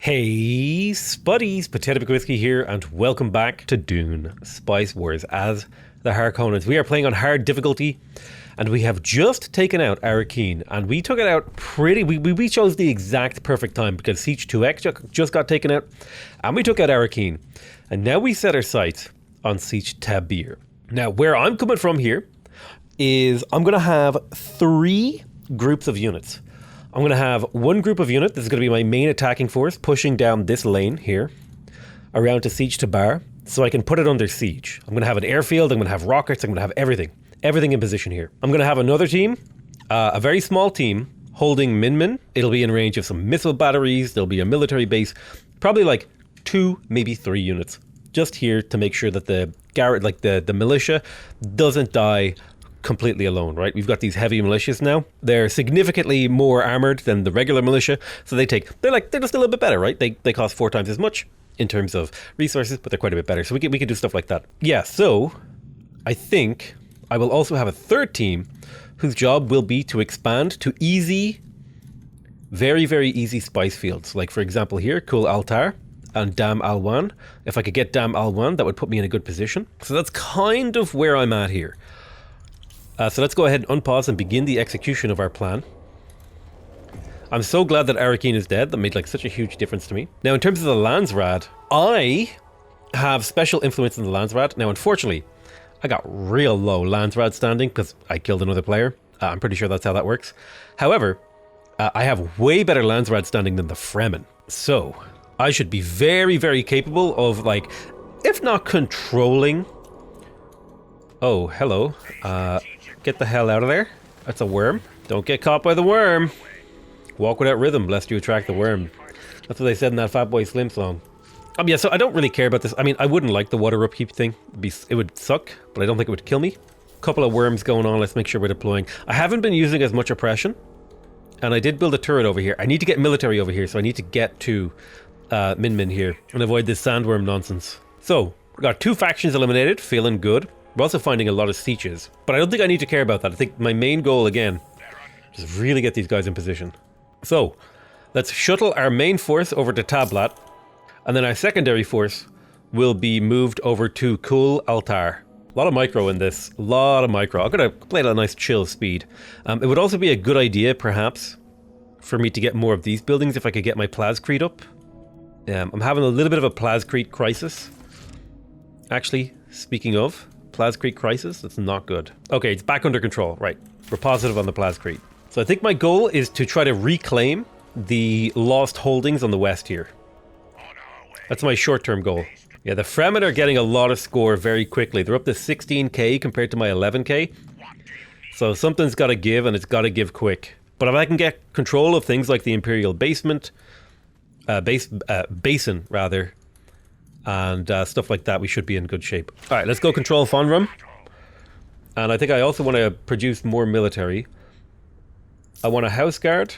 Hey, Spuddies, PotatoMcWhiskey here, and welcome back to Dune Spice Wars as the Harkonnens. We are playing on hard difficulty, and we have just taken out Harkonnen, and we took it out we chose the exact perfect time because Siege 2X just got taken out, and we took out Harkonnen, and now we set our sights on Siege Tabir. Now, where I'm coming from here is I'm going to have 3 groups of units. I'm going to have one group of unit, this is going to be my main attacking force, pushing down this lane here, around to Siege Tabir, so I can put it under siege. I'm going to have an airfield, I'm going to have rockets, I'm going to have everything in position here. I'm going to have another team, a very small team, holding Min. It'll be in range of some missile batteries, there'll be a military base, probably like 2, maybe 3 units, just here to make sure that the militia doesn't die completely alone, right? We've got these heavy militias now. They're significantly more armored than the regular militia, so they're just a little bit better, right? They cost 4 times as much in terms of resources, but they're quite a bit better. So we can do stuff like that. Yeah, so I think I will also have a third team whose job will be to expand to easy, very, very easy spice fields. Like for example here, Kul Altar and Dam Alwyn. If I could get Dam Alwyn, that would put me in a good position. So that's kind of where I'm at here. So let's go ahead and unpause and begin the execution of our plan. I'm so glad that Harkonnen is dead. That made like such a huge difference to me. Now in terms of the Landsrad, I have special influence in the Landsrad. Now unfortunately, I got real low Landsrad standing because I killed another player. I'm pretty sure that's how that works. However, I have way better Landsrad standing than the Fremen. So I should be very, very capable of like, if not controlling... Oh, hello. Get the hell out of there. That's a worm. Don't get caught by the worm. Walk without rhythm, lest you attract the worm. That's what they said in that Fatboy Slim song. Yeah, so I don't really care about this. I mean, I wouldn't like the water upkeep thing. It would suck, but I don't think it would kill me. Couple of worms going on. Let's make sure we're deploying. I haven't been using as much oppression, and I did build a turret over here. I need to get military over here, so I need to get to Min here and avoid this sandworm nonsense. So, we got 2 factions eliminated. Feeling good. We're also finding a lot of sieges, but I don't think I need to care about that. I think my main goal, again, is really get these guys in position. So, let's shuttle our main force over to Tablat, and then our secondary force will be moved over to Kul Altar. A lot of micro in this, a lot of micro. I'm going to play at a nice chill speed. It would also be a good idea, perhaps, for me to get more of these buildings if I could get my Plaza Creek up. I'm having a little bit of a Plaza Creek crisis. Actually, speaking of... Plaza Creek crisis? That's not good. Okay, it's back under control. Right. We're positive on the Plaza Creek. So I think my goal is to try to reclaim the lost holdings on the west here. That's my short-term goal. Yeah, the Fremen are getting a lot of score very quickly. They're up to 16k compared to my 11k. So something's got to give, and it's got to give quick. But if I can get control of things like the Imperial Basin, rather, and stuff like that, we should be in good shape. Alright, let's go control Fonrum. And I think I also want to produce more military. I want a house guard,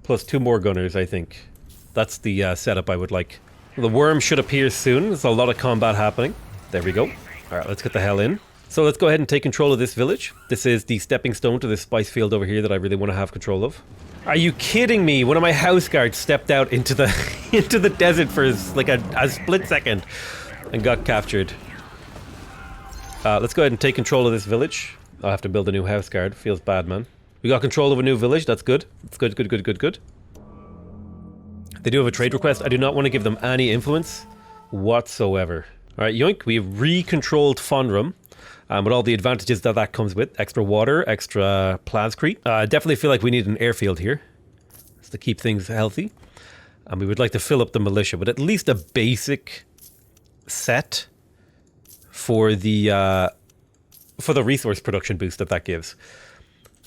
plus 2 more gunners, I think. That's the setup I would like. The worm should appear soon. There's a lot of combat happening. There we go. Alright, let's get the hell in. So let's go ahead and take control of this village. This is the stepping stone to this spice field over here that I really want to have control of. Are you kidding me? One of my house guards stepped out into the into the desert for like a split second and got captured. Let's go ahead and take control of this village. I'll have to build a new house guard. Feels bad, man. We got control of a new village. That's good. That's good. They do have a trade request. I do not want to give them any influence whatsoever. All right, yoink. We've re-controlled Fonrum. With all the advantages that comes with. Extra water, extra Plaza Creek. I definitely feel like we need an airfield here. Just to keep things healthy. And we would like to fill up the militia with at least a basic set for the resource production boost that gives.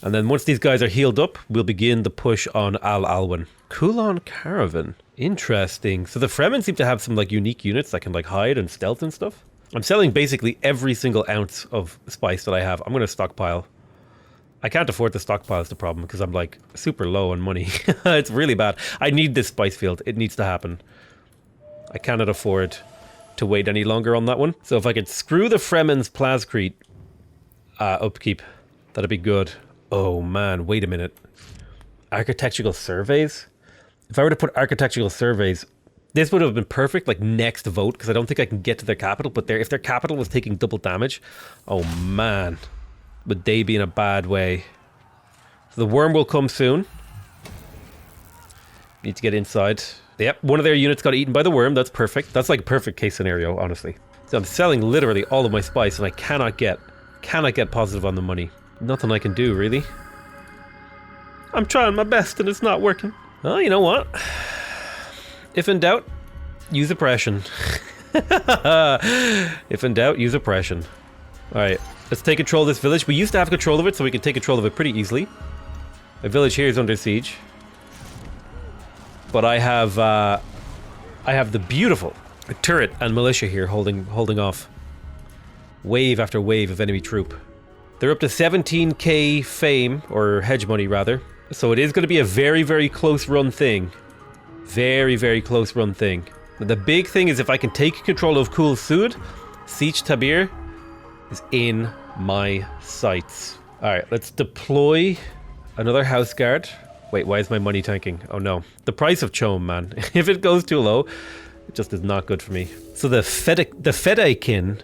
And then once these guys are healed up, we'll begin the push on Alwyn. Kulon Caravan. Interesting. So the Fremen seem to have some like unique units that can like hide and stealth and stuff. I'm selling basically every single ounce of spice that I have. I'm going to stockpile. I can't afford to stockpile is the problem because I'm like super low on money. It's really bad. I need this spice field. It needs to happen. I cannot afford to wait any longer on that one. So if I could screw the Fremen's Plaza Creek upkeep, that'd be good. Oh man, wait a minute. Architectural surveys? If I were to put architectural surveys This would have been perfect, like next vote, because I don't think I can get to their capital. But if their capital was taking double damage, oh man, would they be in a bad way. So the worm will come soon. Need to get inside. Yep, one of their units got eaten by the worm. That's perfect. That's like a perfect case scenario, honestly. So I'm selling literally all of my spice, and I cannot get positive on the money. Nothing I can do, really. I'm trying my best, and it's not working. Oh, you know what? If in doubt, use oppression. If in doubt, use oppression. Alright, let's take control of this village. We used to have control of it, so we can take control of it pretty easily. The village here is under siege. But I have the beautiful turret and militia here holding off. Wave after wave of enemy troop. They're up to 17k fame, or hedge money rather. So it is going to be a very, very close run thing. Very, very close run thing. But the big thing is if I can take control of Kul Sud, Siege Tabir is in my sights. Alright, let's deploy another house guard. Wait, why is my money tanking? Oh no. The price of Chom, man. If it goes too low, it just is not good for me. So the Fedaykin.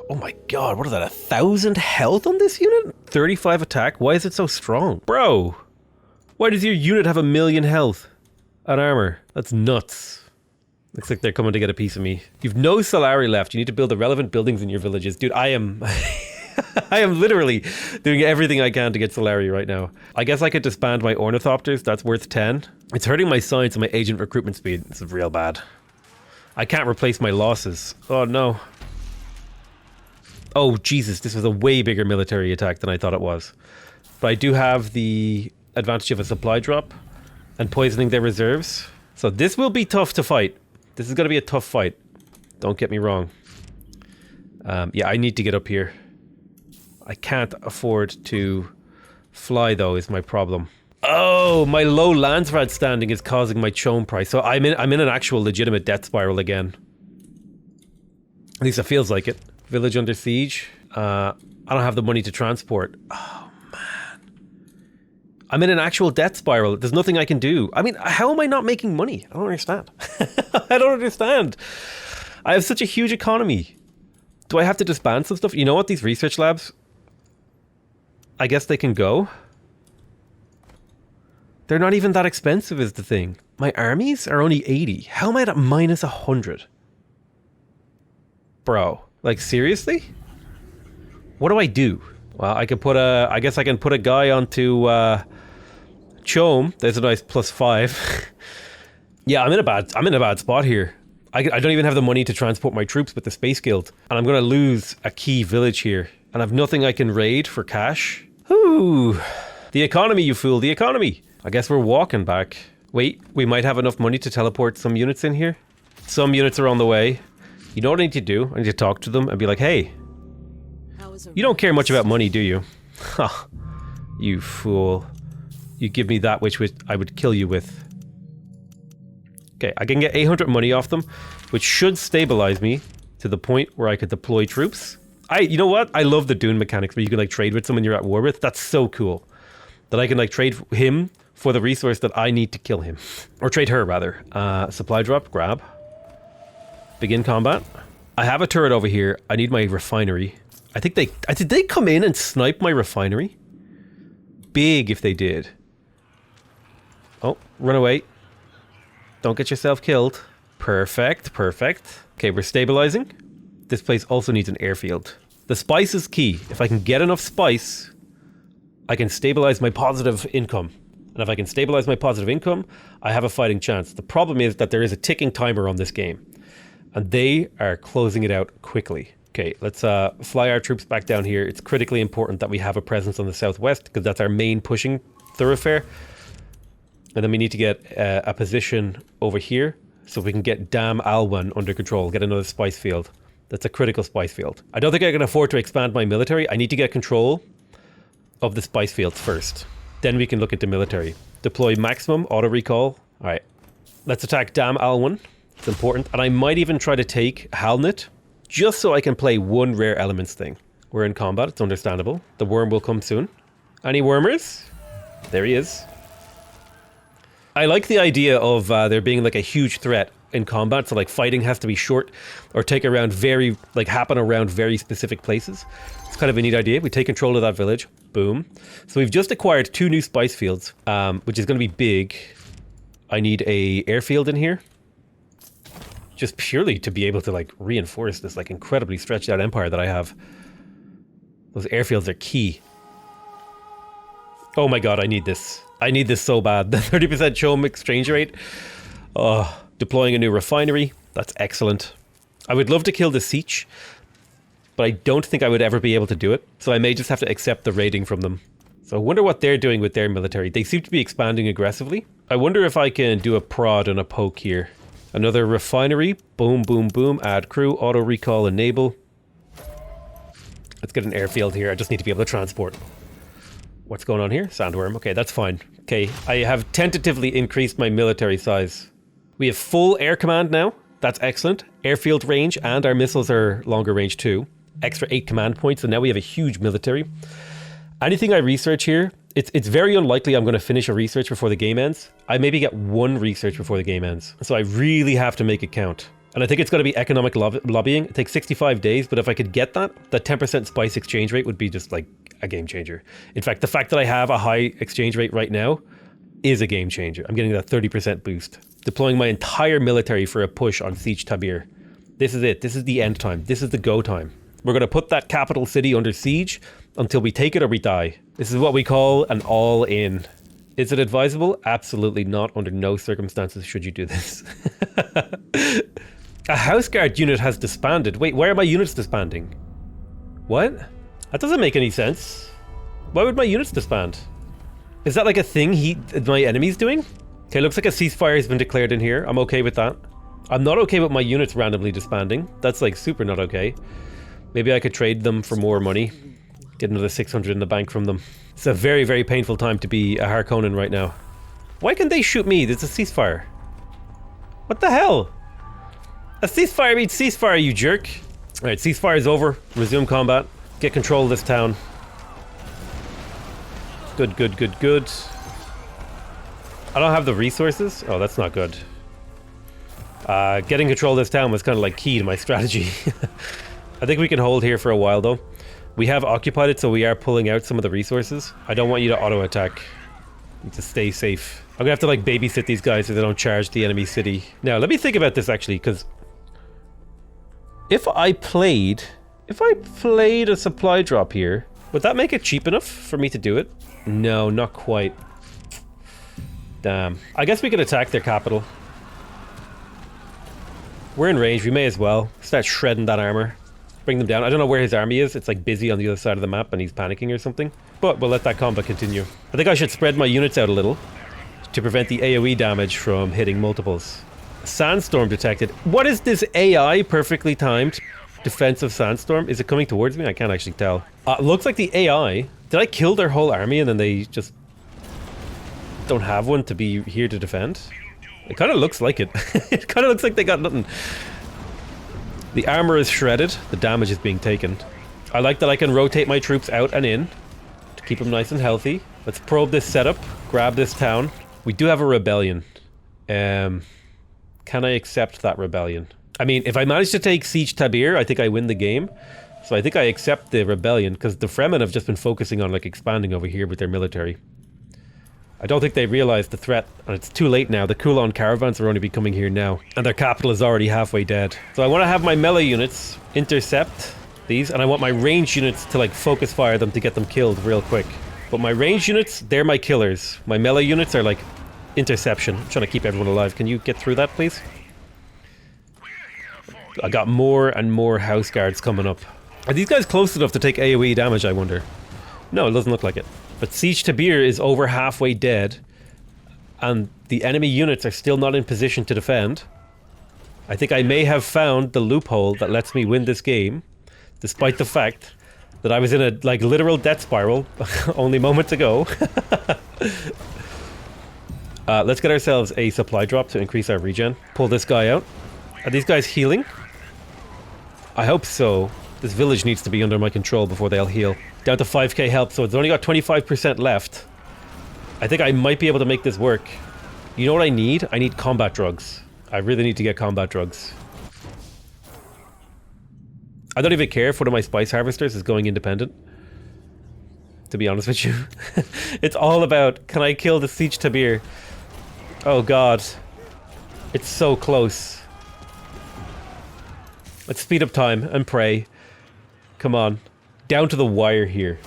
Oh my god, what is that? 1,000 health on this unit? 35 attack? Why is it so strong? Bro, why does your unit have 1,000,000 health and armor? That's nuts. Looks like they're coming to get a piece of me. You've no salary left. You need to build the relevant buildings in your villages. Dude, I am... I am literally doing everything I can to get salary right now. I guess I could disband my ornithopters. That's worth 10. It's hurting my science and my agent recruitment speed. This is real bad. I can't replace my losses. Oh no. Oh Jesus, this was a way bigger military attack than I thought it was. But I do have the advantage of a supply drop and poisoning their reserves. So this will be tough to fight. This is going to be a tough fight. Don't get me wrong. Yeah, I need to get up here. I can't afford to fly though, is my problem. Oh, my low Landsrad standing is causing my Chom price. So I'm in an actual legitimate death spiral again. At least it feels like it. Village under siege. I don't have the money to transport. Oh man. I'm in an actual death spiral. There's nothing I can do. I mean, how am I not making money? I don't understand. I don't understand. I have such a huge economy. Do I have to disband some stuff? You know what? These research labs, I guess they can go. They're not even that expensive is the thing. My armies are only 80. How am I at minus 100? Bro, like seriously? What do I do? Well, I could put I guess I can put a guy onto Chom. There's a nice +5. Yeah, I'm in a bad spot here. I don't even have the money to transport my troops with the Space Guild. And I'm going to lose a key village here. And I've nothing I can raid for cash. Ooh. The economy, you fool. The economy. I guess we're walking back. Wait, we might have enough money to teleport some units in here. Some units are on the way. You know what I need to do? I need to talk to them and be like, hey, you don't care much about money, do you? Ha. You fool. You give me that which I would kill you with. Okay, I can get 800 money off them, which should stabilize me to the point where I could deploy troops. You know what? I love the Dune mechanics where you can like trade with someone you're at war with. That's so cool. That I can like trade him for the resource that I need to kill him. Or trade her, rather. Supply drop, grab. Begin combat. I have a turret over here. I need my refinery. I think did they come in and snipe my refinery? Big if they did. Oh, run away. Don't get yourself killed. Perfect, perfect. Okay, we're stabilizing. This place also needs an airfield. The spice is key. If I can get enough spice, I can stabilize my positive income. And if I can stabilize my positive income, I have a fighting chance. The problem is that there is a ticking timer on this game. And they are closing it out quickly. Okay, let's fly our troops back down here. It's critically important that we have a presence on the southwest because that's our main pushing thoroughfare. And then we need to get a position over here so we can get Dam Alwyn under control, get another spice field. That's a critical spice field. I don't think I can afford to expand my military. I need to get control of the spice fields first. Then we can look at the military. Deploy maximum auto recall. All right, let's attack Dam Alwyn. It's important. And I might even try to take Halnit just so I can play one rare elements thing. We're in combat. It's understandable. The worm will come soon. Any wormers? There he is. I like the idea of there being like a huge threat in combat. So like fighting has to be short or take around happen around very specific places. It's kind of a neat idea. We take control of that village. Boom. So we've just acquired 2 new spice fields, which is going to be big. I need a airfield in here. Just purely to be able to like reinforce this like incredibly stretched out empire that I have. Those airfields are key. Oh my god, I need this. I need this so bad. The 30% chum exchange rate. Oh, deploying a new refinery. That's excellent. I would love to kill the siege, but I don't think I would ever be able to do it. So I may just have to accept the raiding from them. So I wonder what they're doing with their military. They seem to be expanding aggressively. I wonder if I can do a prod and a poke here. Another refinery. Boom, boom, boom. Add crew. Auto recall enable. Let's get an airfield here. I just need to be able to transport. What's going on here? Sandworm. Okay, that's fine. Okay, I have tentatively increased my military size. We have full air command now. That's excellent. Airfield range, and our missiles are longer range too. Extra 8 command points, so now we have a huge military. Anything I research here, it's very unlikely I'm going to finish a research before the game ends. I maybe get 1 research before the game ends. So I really have to make it count. And I think it's going to be economic lobbying. It takes 65 days, but if I could get that 10% spice exchange rate would be just like a game changer. In fact, the fact that I have a high exchange rate right now is a game changer. I'm getting that 30% boost. Deploying my entire military for a push on Siege Tabir. This is it. This is the end time. This is the go time. We're going to put that capital city under siege until we take it or we die. This is what we call an all-in. Is it advisable? Absolutely not. Under no circumstances should you do this. A house guard unit has disbanded. Wait, why are my units disbanding? What? That doesn't make any sense. Why would my units disband? Is that like a thing my enemy's doing? Okay, looks like a ceasefire has been declared in here. I'm okay with that. I'm not okay with my units randomly disbanding. That's like super not okay. Maybe I could trade them for more money. Get another 600 in the bank from them. It's a very, very painful time to be a Harkonnen right now. Why can they shoot me? There's a ceasefire. What the hell? A ceasefire means ceasefire, you jerk. Alright, ceasefire is over. Resume combat. Get control of this town. Good, good, good, good. I don't have the resources. Oh, that's not good. Getting control of this town was kind of like key to my strategy. I think we can hold here for a while though. We have occupied it, so we are pulling out some of the resources. I don't want you to auto-attack. Need to stay safe. I'm gonna have to like babysit these guys so they don't charge the enemy city. Now, let me think about this actually, because if I played a supply drop here, would that make it cheap enough for me to do it? No, not quite. Damn. I guess we could attack their capital. We're in range, we may as well. Start shredding that armor. Bring them down. I don't know where his army is. It's like busy on the other side of the map and he's panicking or something. But we'll let that combat continue. I think I should spread my units out a little to prevent the AoE damage from hitting multiples. Sandstorm detected. What is this AI perfectly timed defensive sandstorm? Is it coming towards me? I can't actually tell. Looks like the AI. Did I kill their whole army and then they just don't have one to be here to defend? It kind of looks like it. It kind of looks like they got nothing. The armor is shredded. The damage is being taken. I like that I can rotate my troops out and in to keep them nice and healthy. Let's probe this setup. Grab this town. We do have a rebellion. Can I accept that rebellion? I mean, if I manage to take Siege Tabir, I think I win the game. So I think I accept the rebellion because the Fremen have just been focusing on like expanding over here with their military. I don't think they realize the threat, and it's too late now. The Kulon caravans are only be coming here now, and their capital is already halfway dead. So I want to have my melee units intercept these, and I want my range units to like focus fire them to get them killed real quick. But my range units, they're my killers. My melee units are like interception. I'm trying to keep everyone alive. Can you get through that, please? I got more and more house guards coming up. Are these guys close enough to take AoE damage, I wonder? No, it doesn't look like it. But Siege Tabir is over halfway dead, and the enemy units are still not in position to defend. I think I may have found the loophole that lets me win this game, despite the fact that I was in a like literal death spiral only moments ago. Let's get ourselves a supply drop to increase our regen. Pull this guy out. Are these guys healing? I hope so. This village needs to be under my control before they'll heal. Down to 5k help, so it's only got 25% left. I think I might be able to make this work. You know what I need? I need combat drugs. I really need to get combat drugs. I don't even care if one of my spice harvesters is going independent, to be honest with you. It's all about, can I kill the Siege Tabir? Oh god. It's so close. Let's speed up time and pray. Come on. Down to the wire here.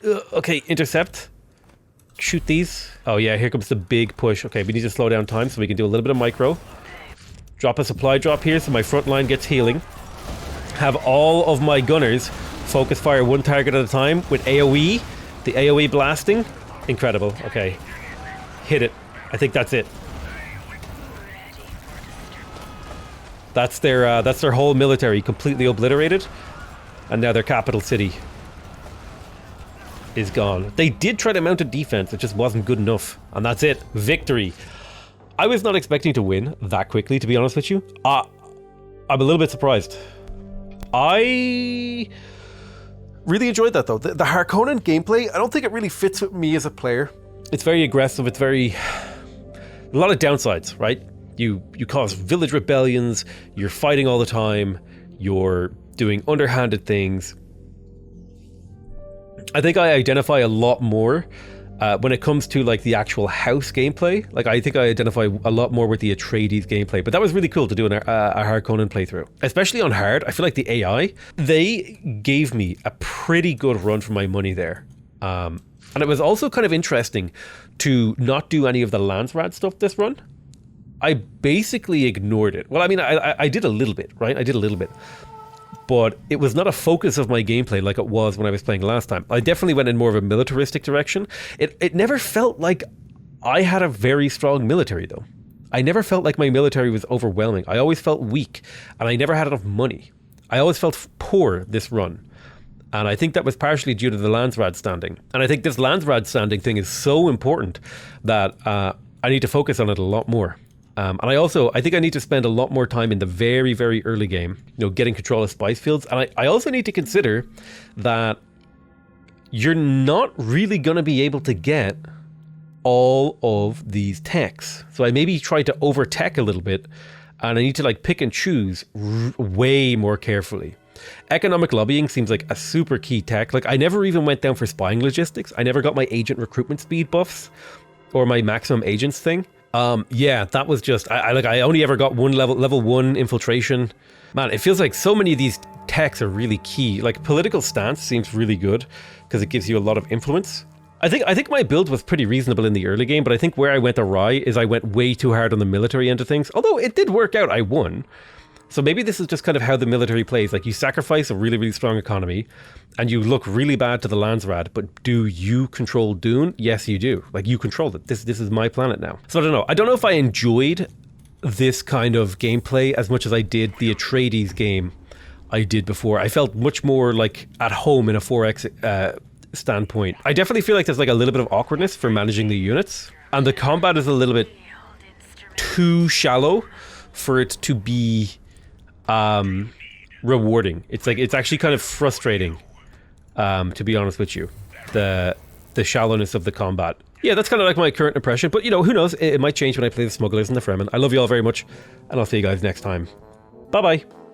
Okay, intercept. Shoot these. Oh yeah, here comes the big push. Okay, we need to slow down time so we can do a little bit of micro. Drop a supply drop here so my front line gets healing. Have all of my gunners focus fire one target at a time with AoE. The AoE blasting. Incredible. Okay. Hit it. I think that's it. That's their whole military completely obliterated. And now their capital city is gone. They did try to mount a defense, it just wasn't good enough. And that's it. Victory. I was not expecting to win that quickly, to be honest with you. I'm a little bit surprised. I really enjoyed that though. The Harkonnen gameplay, I don't think it really fits with me as a player. It's very aggressive, it's very... a lot of downsides, right? You cause village rebellions, you're fighting all the time, you're doing underhanded things. I think I identify a lot more when it comes to like the actual house gameplay. Like I think I identify a lot more with the Atreides gameplay, but that was really cool to do a Harkonnen playthrough. Especially on hard, I feel like the AI, they gave me a pretty good run for my money there. And it was also kind of interesting to not do any of the Landsrad stuff this run. I basically ignored it. Well, I mean, I did a little bit, right? I did a little bit. But it was not a focus of my gameplay like it was when I was playing last time. I definitely went in more of a militaristic direction. It never felt like I had a very strong military, though. I never felt like my military was overwhelming. I always felt weak, and I never had enough money. I always felt poor this run. And I think that was partially due to the Landsrad standing. And I think this Landsrad standing thing is so important that I need to focus on it a lot more. And I think I need to spend a lot more time in the very, very early game, you know, getting control of spice fields. And I also need to consider that you're not really going to be able to get all of these techs. So I maybe try to over tech a little bit, and I need to like pick and choose way more carefully. Economic lobbying seems like a super key tech. Like I never even went down for spying logistics. I never got my agent recruitment speed buffs or my maximum agents thing. Yeah, that was just, I only ever got one level 1 infiltration. Man, it feels like so many of these techs are really key. Like political stance seems really good because it gives you a lot of influence. I think my build was pretty reasonable in the early game, but I think where I went awry is I went way too hard on the military end of things. Although it did work out, I won. So maybe this is just kind of how the military plays. Like you sacrifice a really, really strong economy and you look really bad to the Landsrad, but do you control Dune? Yes, you do. Like you control it. This is my planet now. So I don't know. I don't know if I enjoyed this kind of gameplay as much as I did the Atreides game I did before. I felt much more like at home in a 4X standpoint. I definitely feel like there's like a little bit of awkwardness for managing the units. And the combat is a little bit too shallow for it to be rewarding. It's actually kind of frustrating, to be honest with you, the shallowness of the combat. Yeah, that's kind of like my current impression, but you know, who knows, it might change when I play the Smugglers and the Fremen. I love you all very much, and I'll see you guys next time. Bye bye.